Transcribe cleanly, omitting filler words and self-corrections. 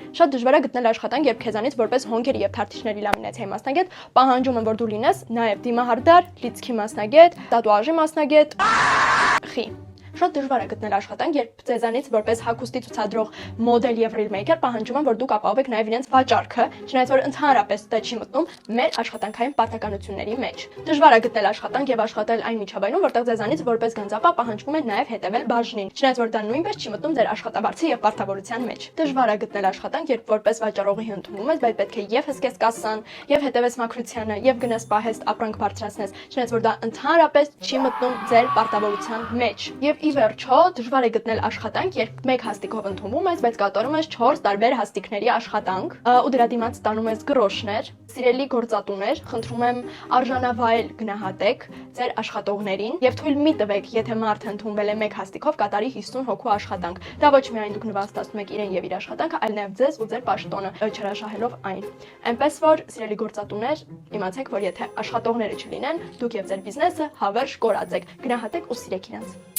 Շատ դժվար է գտնել աշխատանք, երբ քեզանից որպես հոնքերի եւ թարթիչների լամինացիայի մասնագետ պահանջում են, որ դու լինես նաեւ դիմահարդար, լիցքի մասնագետ, տատուաժի մասնագետ, Շատ դժվար է գտնել աշխատանք, երբ ձեզանից որպես հագուստի ցուցադրող մոդել եւ ռիլմեյքեր պահանջում են, որ դուք ապահովեք նաեւ իրենց վաճառքը, չնայած որ ընդհանրապես դա չի մտնում մեր աշխատանքային պարտականությունների մեջ։ Դժվար է գտնել աշխատանք եւ աշխատել այն միջավայրում, որտեղ ձեզանից որպես գանձապահ պահանջվում է նաեւ հետեւել բաժնին, չնայած որ դա նույնպես չի մտնում ձեր աշխատավարձի եւ պարտավորության մեջ։ Դժվար է գտնել աշխատանք, երբ որպես վաճառողի ընդունում ես, բայց պետք է եւ հսկես կասան, եւ հետեւես մաքրությանը, եւ գնաս պահես ապրանք բարձրացնես, չնայած որ դա ընդհանրապես չի մտնում ձեր պարտավորության մեջ։ Եվ ի վերջո, դժվար է գտնել աշխատանք, երբ մեկ հաստիկով ընդունվում ես, բայց կատարում ես 4 տարբեր հաստիկների աշխատանք, ու դրա դիմաց ստանում ես գրոշներ, սիրելի գործատուներ, խնդրում եմ արժանավայել գնահատեք ձեր աշխատողներին եւ թույլ մի տվեք, եթե մարդը ընդունվել է մեկ հաստիկով, կատարի 50 հոգու աշխատանք։ Դա ոչ միայն դուք նվաստացնում եք իրեն եւ իր աշխատանքը, այլ նաեւ ձեզ ու ձեր պաշտոնը, չհրաշահելով այն։ Այնպես որ, սիրելի գործատուներ, իմացեք, որ եթե աշխատողները չլինեն, դուք եւ ձեր բիզնեսը հավերժ կորած եք։ Գնահատեք ու սիրեք իրենց։